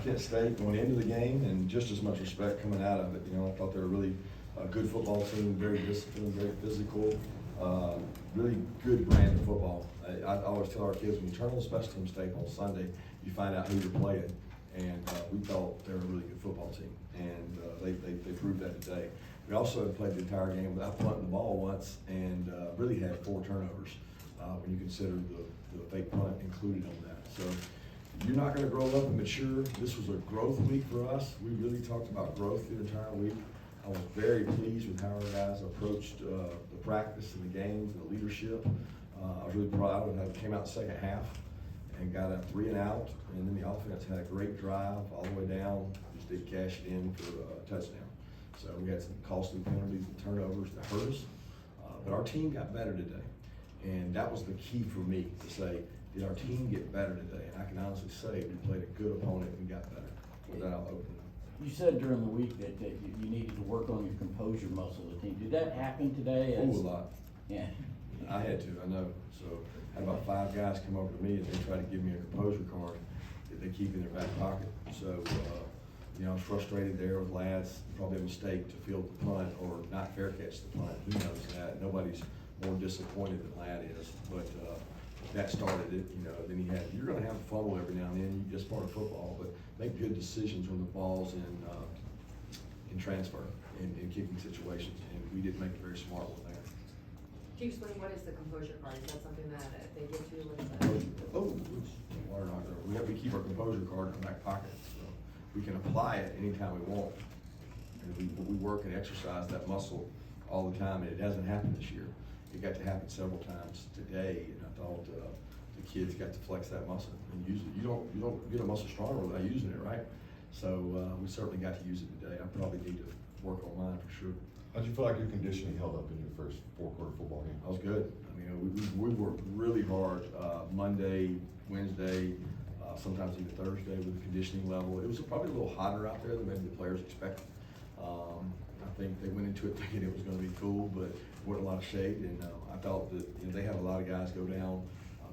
Kent State going into the game and just as much respect coming out of it. You know, I thought they were really a good football team, very disciplined, very physical, really good brand of football. I always tell our kids, when you turn on the special teams tape on Sunday, you find out who you're playing. And we thought they were a really good football team, and they proved that today. We also played the entire game without punting the ball once, and really had 4 turnovers when you consider the fake punt included on that. So you're not going to grow up and mature. This was a growth week for us. We really talked about growth the entire week. I was very pleased with how our guys approached the practice and the games and the leadership. I was really proud of how it came out the second half and got a 3 and out, and then the offense had a great drive all the way down, just did cash it in for a touchdown. So we had some costly penalties and turnovers that hurt us, but our team got better today, and that was the key for me to say, did our team get better today? And I can honestly say we played a good opponent and got better. With that, I'll open it up. You said during the week that you needed to work on your composure muscle of the team. Did that happen today? A lot. Yeah. I had to, I know. So I had about 5 guys come over to me and they tried to give me a composure card that they keep in their back pocket. So, you know, I was frustrated there with lads. Probably a mistake to field the punt or not fair catch the punt. Who knows that? Nobody's more disappointed than Lad is. But that started it, you know. Then you're going to have a fumble every now and then. You're just part of football. But make good decisions when the ball's in transfer in kicking situations. And we did make a very smart one there. Can you explain what is the composure card? Is that something that if they give to you, what is that? Oh, water knocker. We keep our composure card in our back pocket, so we can apply it anytime we want. And we work and exercise that muscle all the time, and it hasn't happened this year. It got to happen several times today, and I thought the kids got to flex that muscle and use it. You don't get a muscle stronger without using it, right? So we certainly got to use it today. I probably need to work on mine for sure. How'd you feel like your conditioning held up in your first 4-quarter football game? I was good. I mean, we worked really hard Monday, Wednesday, sometimes even Thursday with the conditioning level. It was probably a little hotter out there than maybe the players expected. I think they went into it thinking it was going to be cool, but wasn't a lot of shade. And I thought that they had a lot of guys go down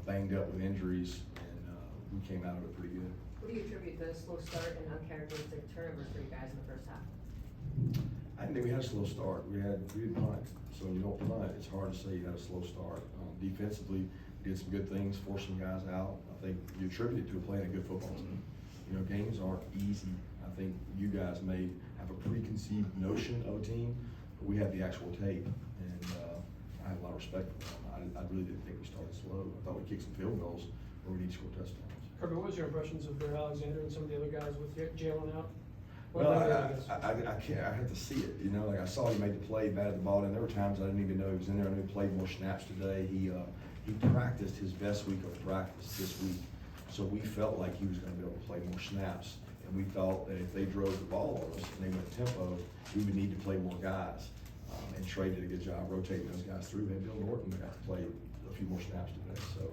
banged up with injuries, and we came out of it pretty good. What do you attribute the slow start and uncharacteristic turnovers for you guys in the first half? I didn't think we had a slow start. We didn't punt. So when you don't punt, it's hard to say you had a slow start. Defensively, we did some good things, forced some guys out. I think you attribute it to playing a good football team. You know, games aren't easy. I think you guys may have a preconceived notion of a team, but we had the actual tape, and I have a lot of respect for them. I really didn't think we started slow. I thought we kicked some field goals where we need to score touchdowns. Kirby, what was your impressions of Bear Alexander and some of the other guys with Jalen out? Well, I can't. I had to see it. You know, like I saw he made the play, batted the ball, and there were times I didn't even know he was in there. I knew he played more snaps today. He practiced his best week of practice this week, so we felt like he was going to be able to play more snaps. And we thought that if they drove the ball on us and they went tempo, we would need to play more guys. And Trey did a good job rotating those guys through. And Bill Norton got to play a few more snaps today, so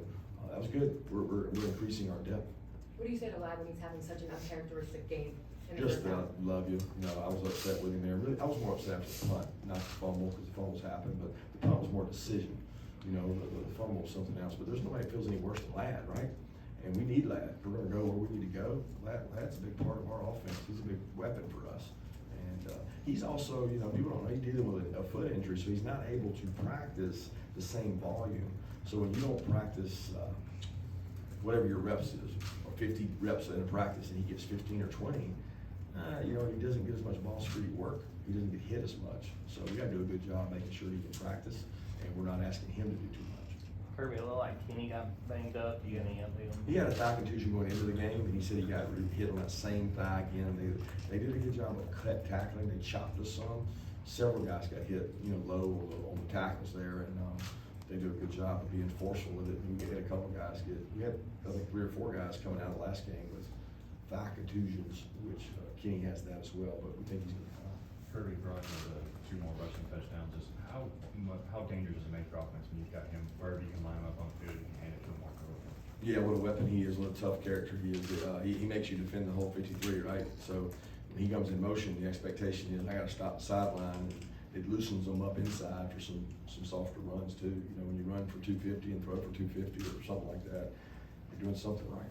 that was good. We're increasing our depth. What do you say to Lad when he's having such an uncharacteristic game? Just love you. You know, I was upset with him there. Really, I was more upset with the punt, not the fumble, because the fumbles happened, but the punt was more decision. You know, the fumble was something else. But there's nobody that feels any worse than Lad, right? And we need Lad. We're going to go where we need to go. Lad's a big part of our offense. He's a big weapon for us. And he's also, you know, people don't know, he's dealing with a foot injury, so he's not able to practice the same volume. So when you don't practice whatever your reps is, or 50 reps in a practice, and he gets 15 or 20, you know, he doesn't get as much ball street work. He doesn't get hit as much. So we got to do a good job making sure he can practice, and we're not asking him to do too much. Kirby, it looked like Kenny got banged up. You got any update on him? He had a thigh contusion going into the game, and he said he got hit on that same thigh again. They did a good job of tackling. They chopped us some. Several guys got hit, you know, low on the tackles there, and they did a good job of being forceful with it. And we had a couple guys we had, I think, 3 or 4 guys coming out of the last game with thigh contusions, which Kenny has that as well, but we think he's going to be fine. Kirby brought in 2 more rushing touchdowns. Just how dangerous does it make your offense when you've got him wherever you can line him up on the field and hand it to him like over? Yeah, what a weapon he is, what a tough character he is. He makes you defend the whole 53, right? So when he comes in motion, the expectation is I got to stop the sideline. It loosens them up inside for some softer runs too. You know, when you run for 250 and throw for 250 or something like that, you're doing something right.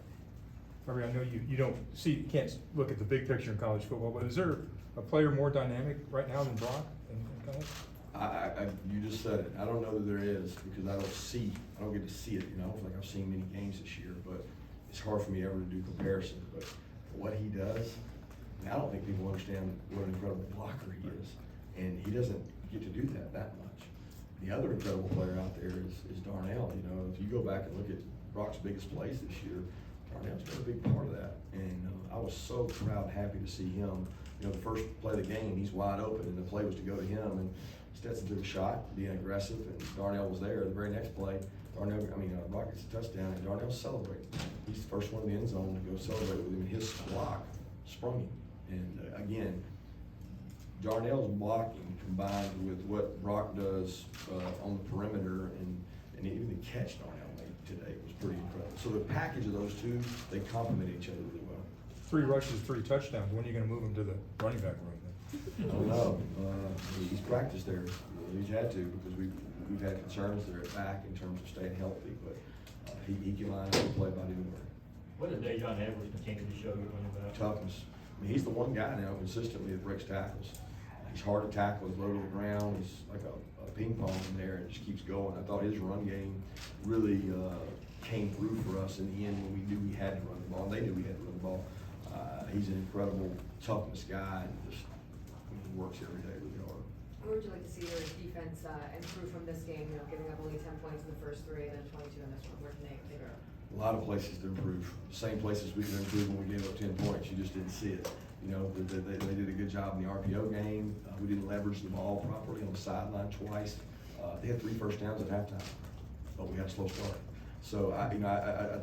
Kirby, I know you don't see, you can't look at the big picture in college football, but is there a player more dynamic right now than Brock in college? You just said it. I don't know that there is because I don't get to see it, you know, like I've seen many games this year, but it's hard for me ever to do comparison. But what he does, I mean, I don't think people understand what an incredible blocker he is. And he doesn't get to do that much. The other incredible player out there is Darnell. You know, if you go back and look at Brock's biggest plays this year, Darnell's got a big part of that. And I was so proud and happy to see him. You know, the first play of the game, he's wide open, and the play was to go to him. And Stetson took a shot, being aggressive, and Darnell was there. The very next play, Brock gets a touchdown, and Darnell's celebrating. He's the first one in the end zone to go celebrate with him, and his block sprung him. And again, Darnell's blocking combined with what Brock does on the perimeter, and even the catch Darnell made today was pretty incredible. So the package of those two, they complement each other really well. 3 rushes, 3 touchdowns. When are you gonna move him to the running back room then? I don't know. He's practiced there. He's had to because we've had concerns there at back in terms of staying healthy, but he can line up and play about anywhere. What did Dejon Edwards continue to show you running back? Toughness. I mean, he's the one guy now consistently that breaks tackles. He's hard to tackle, he's low to the ground, he's like a ping pong in there and just keeps going. I thought his run game really came through for us in the end when we knew we had to run the ball. They knew we had to run the ball. He's an incredible toughness guy and just he works every day really hard. Where would you like to see your defense improve from this game, you know, giving up only 10 points in the first 3 and then 22 in this one? Where can they go? A lot of places to improve. Same places we could improve when we gave up 10 points. You just didn't see it. You know, they did a good job in the RPO game. We didn't leverage the ball properly on the sideline twice. They had 3 first downs at halftime, but we had a slow start. So I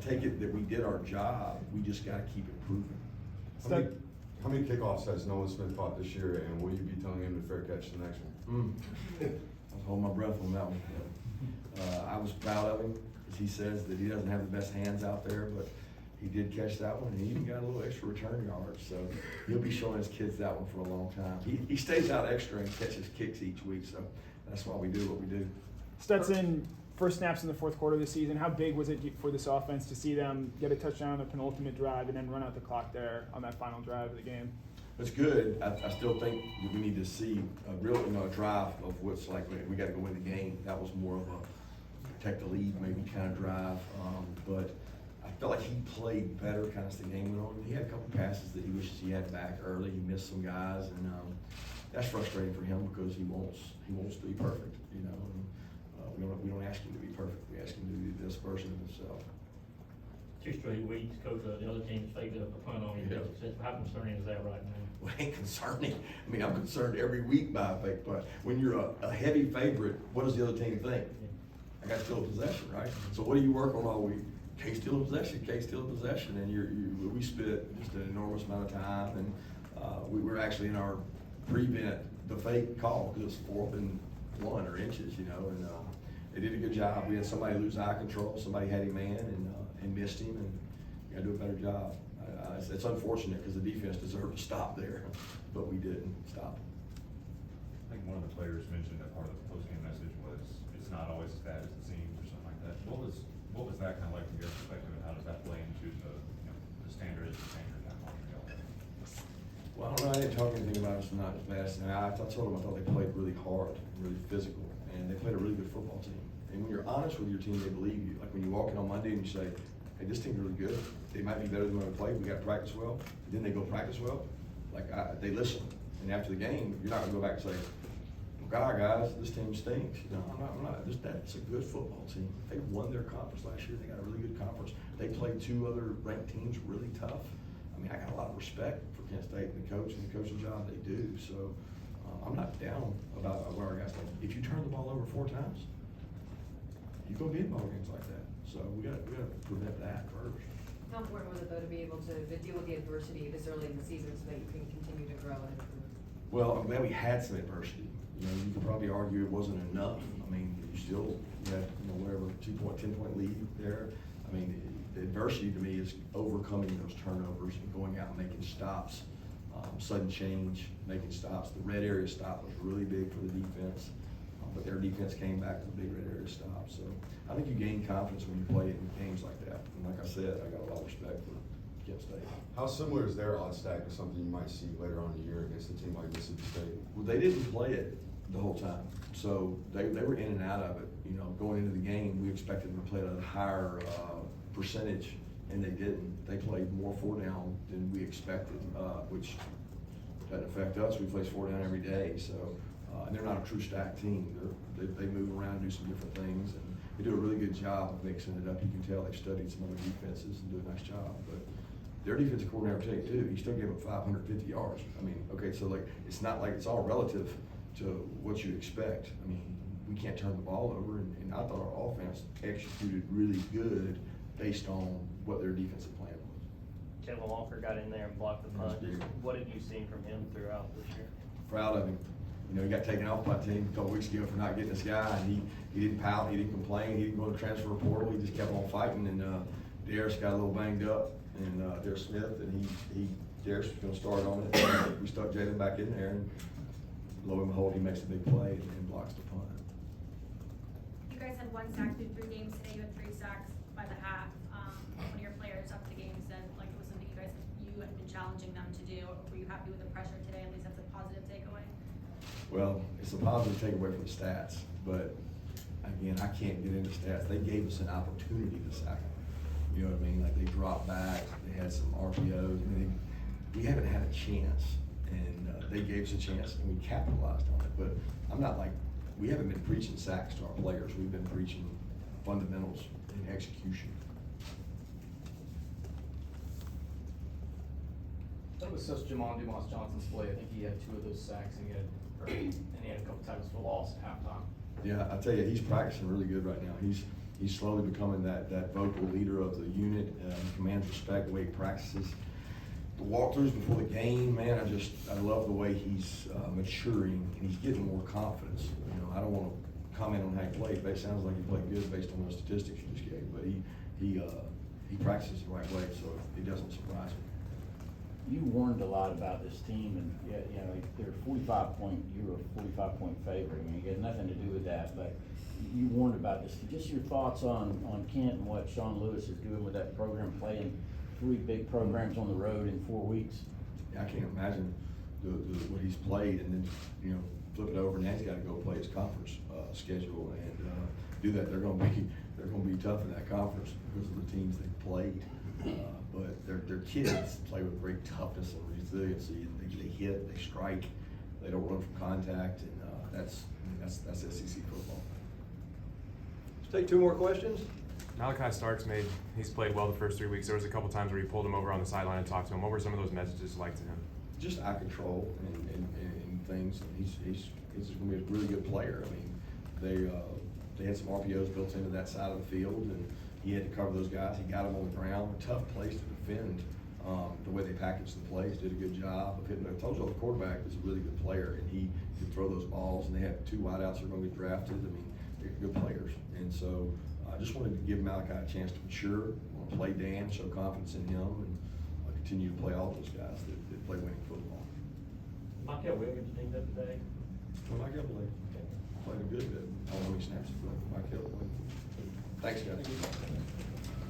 take it that we did our job. We just got to keep improving. How many kickoffs has Noah Smith caught this year, and will you be telling him to fair catch the next one? I was holding my breath on that one. I was proud of him because he says that he doesn't have the best hands out there, but he did catch that one, and he even got a little extra return yards. So he'll be showing his kids that one for a long time. He stays out extra and catches kicks each week, so that's why we do what we do. Stetson, first snaps in the fourth quarter of the season. How big was it for this offense to see them get a touchdown on the penultimate drive and then run out the clock there on that final drive of the game? It's good. I still think that we need to see a real, a drive of what's like, we got to go win the game. That was more of a protect the lead maybe kind of drive. But I felt like he played better kind of as the game went on. He had a couple passes that he wishes he had back early. He missed some guys, and that's frustrating for him because he wants to be perfect, you know. And, we don't ask him to be perfect. We ask him to be the best version of himself. 2 straight weeks, coach, the other team's faked a punt on you. Yeah. How concerning is that right now? Well, it ain't concerning. I mean, I'm concerned every week by a fake punt. When you're a heavy favorite, what does the other team think? I got to steal a possession, right? So what do you work on all week? Can't steal a possession, and we spent just an enormous amount of time, and we were actually in our prevent the fake call because it was 4th and 1 or inches, you know, and they did a good job. We had somebody lose eye control, somebody had him man and missed him, and we got to do a better job. It's unfortunate because the defense deserved to stop there, but we didn't stop. I think one of the players mentioned that part of the post-game message was it's not always as bad as it seems or something like that. What was that kind of like from your perspective, and how does that play into the standard kind of Montreal? Well, I don't know. I didn't talk anything about it's not as bad. I told them I thought they played really hard, really physical, and they played a really good football team. And when you're honest with your team, they believe you. Like when you walk in on Monday and you say, hey, this team's really good. They might be better than when we played. We got to practice well. And then they go practice well. They listen. And after the game, you're not going to go back and say, God, guys, this team stinks. No, I'm not. That's a good football team. They won their conference last year. They got a really good conference. They played 2 other ranked teams really tough. I mean, I got a lot of respect for Kent State and the coaching job they do. So I'm not down about where our guys play. If you turn the ball over 4 times, you're going to be in ball games like that. So we got to prevent that first. How important was it though to be able to deal with the adversity this early in the season so that you can continue to grow and improve? Well, I'm glad we had some adversity. You know, you could probably argue it wasn't enough. I mean, you had, whatever, 10-point lead there. I mean, the adversity to me is overcoming those turnovers and going out and making stops, sudden change, making stops. The red area stop was really big for the defense, but their defense came back with a big red area stop. So I think you gain confidence when you play in games like that. And like I said, I got a lot of respect for Kent State. How similar is their odd stack to something you might see later on in the year against a team like Mississippi State? Well, they didn't play it the whole time, so they were in and out of it. You know, going into the game, we expected them to play at a higher percentage, and they didn't. They played more 4 down than we expected, which doesn't affect us. We play 4 down every day, so and they're not a true stack team. They move around and do some different things, and they do a really good job of mixing it up. You can tell they've studied some other defenses and do a nice job, but. Their defensive coordinator today too, he still gave up 550 yards. I mean, okay, so like, it's not like it's all relative to what you expect. I mean, we can't turn the ball over, and I thought our offense executed really good based on what their defensive plan was. Kayla Walker got in there and blocked the punt. That's big. What have you seen from him throughout this year? Proud of him. You know, he got taken off by a team a couple weeks ago for not getting this guy, and he didn't pout, he didn't complain, he didn't go to transfer portal, he just kept on fighting, and Darius got a little banged up, and Darius Smith, and Darius was gonna start on it, and we stuck Jalen back in there, and lo and behold, he makes a big play and blocks the punt. You guys had 1 sack through 3 games today. You had 3 sacks by the half. One of your players up the game said like it was something you had been challenging them to do. Were you happy with the pressure today? At least that's a positive takeaway. Well, it's a positive takeaway from the stats, but again, I can't get into stats. They gave us an opportunity to sack them. You know what I mean? Like, they dropped back, they had some RPOs, I mean, we haven't had a chance, and they gave us a chance, and we capitalized on it. But I'm not like, we haven't been preaching sacks to our players. We've been preaching fundamentals and execution. That was such Jamon Dumas Johnson's play. I think he had 2 of those sacks, and he had a couple tackles for loss at halftime. Yeah, I tell you, he's practicing really good right now. He's slowly becoming that vocal leader of the unit. He commands respect the way he practices. The walkthroughs before the game, man, I love the way he's maturing, and he's getting more confidence. You know, I don't want to comment on how he played, but it sounds like he played good based on those statistics you just gave. But he practices the right way, so it doesn't surprise me. You warned a lot about this team, and you know, they're 45-point, you were a 45-point favorite. I mean, it had nothing to do with that, but you warned about this. Just your thoughts on Kent and what Sean Lewis is doing with that program, playing 3 big programs on the road in 4 weeks. I can't imagine what he's played, and then, you know, flip it over, and now he's got to go play his conference schedule and do that. They're going to be tough in that conference because of the teams they played. But they're kids play with great toughness and resiliency. They hit, they strike, they don't run from contact, and that's SEC football. Let's take 2 more questions. Malachi Starks he's played well the first 3 weeks. There was a couple times where you pulled him over on the sideline and talked to him. What were some of those messages like to him? Just eye control and things. He's going to be a really good player. I mean, they had some RPOs built into that side of the field, and he had to cover those guys. He got them on the ground. A tough place to defend. The way they packaged the plays, did a good job of hitting. I told you the quarterback is a really good player, and he could throw those balls. And they have 2 wideouts that are going to be drafted. I mean, they're good players, and so I just wanted to give Malachi a chance to mature, want to play Dan, show confidence in him, and continue to play all those guys that play winning football. Michael Williams teamed up today. Well, Michael played a good bit. I don't know how many snaps he played. Michael played. Thanks, guys.